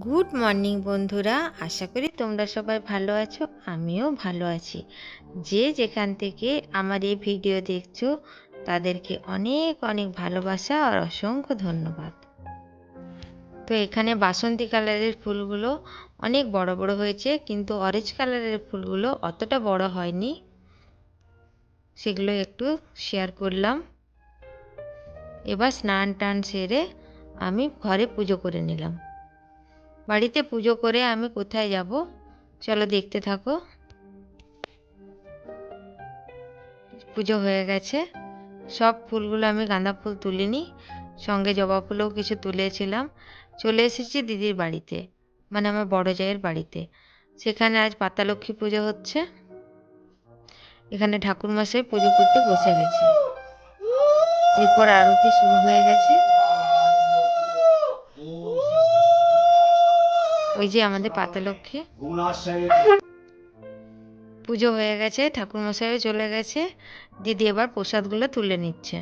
Good morning বন্ধুরা, আশা করি তোমরা সবাই ভালো আছো। আমিও ভালো আছি। যে যেখান থেকে আমার এই ভিডিও দেখছো তাদেরকে অনেক অনেক ভালোবাসা আর অসংখ্য ধন্যবাদ। তো এখানে বাসন্তী কালারের ফুলগুলো অনেক বড় বড় হয়েছে, কিন্তু অরেঞ্জ কালারের ফুলগুলো অতটা বড় হয়নি, সেগুলো একটু শেয়ার করলাম। এবার স্নান টান সেরে আমি ঘরে পুজো করে নিলাম। বাড়িতে পুজো করে আমি কোথায় যাব চলো দেখতে থাকো। পুজো হয়ে গেছে, সব ফুলগুলো আমি গাঁদা ফুল তুলিনি, সঙ্গে জবা ফুলও কিছু তুলেছিলাম। চলে এসেছি দিদির বাড়িতে, মানে আমার বড় জায়ের বাড়িতে। সেখানে আজ পাতালক্ষ্মী পুজো হচ্ছে। এখানে ঠাকুরমশাই পুজো করতে বসে গেছে। এরপর আরতি শুরু হয়ে গেছে। ওই যে আমাদের পাতালক্ষ্মী পুজো হয়ে গেছে, ঠাকুরমশাইও চলে গেছে। দিদি এবার প্রসাদগুলো তুলে নিচ্ছে।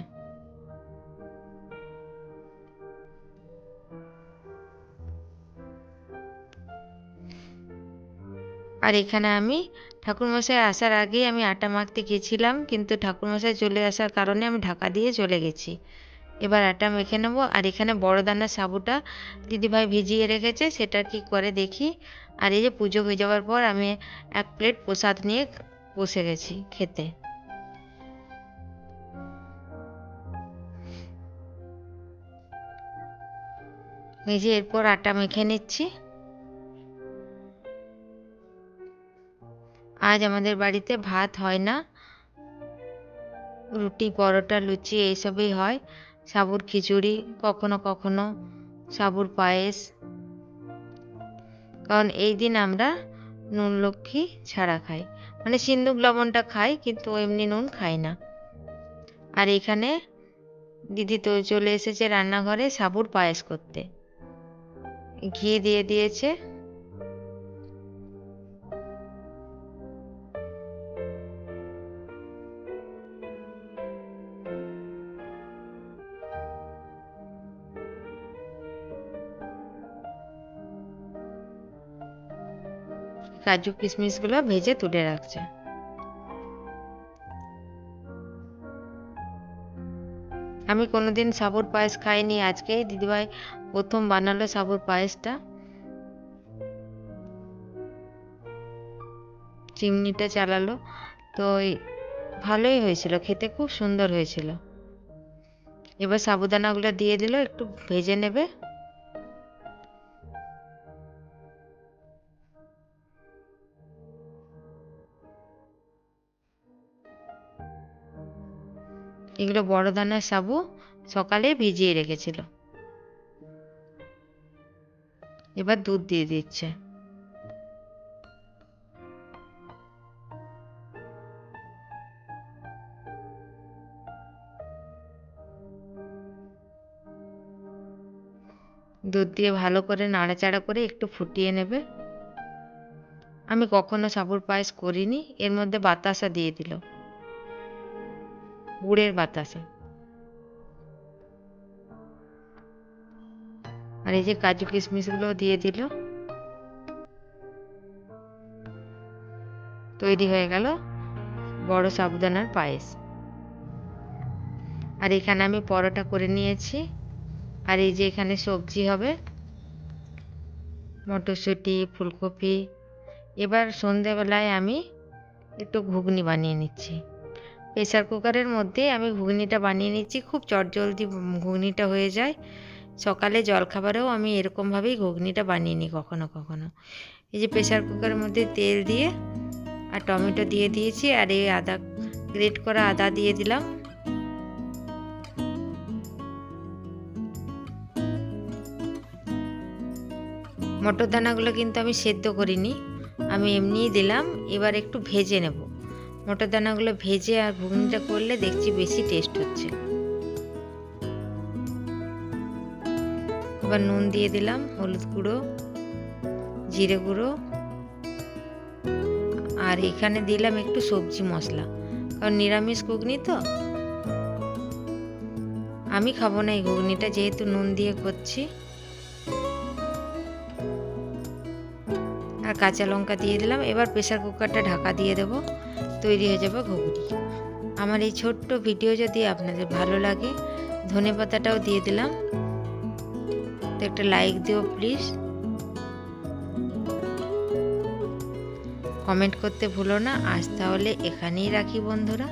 আর এখানে আমি ঠাকুরমশাই আসার আগেই আমি আটা মাখতে গেছিলাম, কিন্তু ঠাকুরমশাই চলে আসার কারণে আমি ঢাকা দিয়ে চলে গেছি। এবার আটা মেখে নেবো। আর এখানে বড় দানার সাবুটা দিদিভাই ভিজিয়ে রেখেছে, সেটা কি করে দেখি। আর এই যে পুজো হয়ে যাওয়ার পর আমি এক প্লেট প্রসাদ নিয়ে বসে গেছি খেতে। এই যে এরপর আটা মেখে নিচ্ছি। আজ আমাদের বাড়িতে ভাত হয় না, রুটি পরোটা লুচি এইসবই হয়। সাবুর খিচুড়ি, কখনো কখনো সাবুর পায়েস, কারণ এই দিন আমরা নুন লক্ষ্মী ছাড়া খাই, মানে সিন্দুক লবণটা খাই, কিন্তু এমনি নুন খাই না। আর এখানে দিদি তো চলে এসেছে রান্নাঘরে সাবুর পায়েস করতে, ঘি দিয়ে দিয়েছে। কাজু কিশমিশগুলো ভেজে তুলে রাখছে। আমি কোনোদিন সাবুর পায়েস খাইনি, আজকেই দিদিভাই প্রথম বানালো সাবুর পায়েসটা। চিমনিটা চালালো, তো ভালোই হয়েছিল, খেতে খুব সুন্দর হয়েছিল। এবার সাবুদানাগুলো দিয়ে দিল, একটু ভেজে নেবে। এগুলো বড় দানার সাবু, সকালে ভিজিয়ে রেখেছিল। এবার দুধ দিয়ে দিচ্ছে। দুধ দিয়ে ভালো করে নাড়াচাড়া করে একটু ফুটিয়ে নেবে। আমি কখনো সাবুর পায়েস করিনি, এর মধ্যে বাতাসা দিয়ে দিল, গুড়ের বাতাসা। আর এই যে কাজু কিশমিশগুলো দিয়ে দিল। তৈরি হয়ে গেল বড় সাবুদানার পায়েস। আর এখানে আমি পরোটা করে নিয়েছি। আর এই যে এখানে সবজি হবে, মটরশুঁটি, ফুলকপি। এবার সন্ধেবেলায় আমি একটু ঘুগনি বানিয়ে নিচ্ছি। প্রেসার কুকারের মধ্যে আমি ঘুগনিটা বানিয়ে নিচ্ছি, খুব চটজলদি ঘুগনিটা হয়ে যায়। সকালে জলখাবারেও আমি এরকমভাবেই ঘুগনিটা বানিয়ে নিই কখনো কখনো। এই যে প্রেসার কুকারের মধ্যে তেল দিয়ে আর টমেটো দিয়ে দিয়েছি, আর এই আদা, গ্রেট করা আদা দিয়ে দিলাম। মটর দানাগুলো কিন্তু আমি সেদ্ধ করিনি, আমি এমনিই দিলাম। এবার একটু ভেজে নেব। মটর দানাগুলো ভেজে আর ঘুগনিটা করলে দেখছি বেশি টেস্ট হচ্ছে। এবার নুন দিয়ে দিলাম, হলুদ গুঁড়ো, জিরে গুঁড়ো, আর এখানে দিলাম একটু সবজি মশলা, কারণ নিরামিষ ঘুগনি তো। আমি খাবো না এই ঘুগনিটা, যেহেতু নুন দিয়ে করছি। কাঁচা লঙ্কা দিয়ে দিলাম। এবার প্রেসার কুকারটা ঢাকা দিয়ে দেব, তৈরি হয়ে যাবে ঘুগনি। আমার এই ছোট্ট ভিডিও যদি আপনাদের ভালো লাগে, ধনেপাতাটাও দিয়ে দিলাম, তো একটা লাইক দিও প্লিজ, কমেন্ট করতে ভুলো না। আজ তাহলে এখানেই রাখি বন্ধুরা।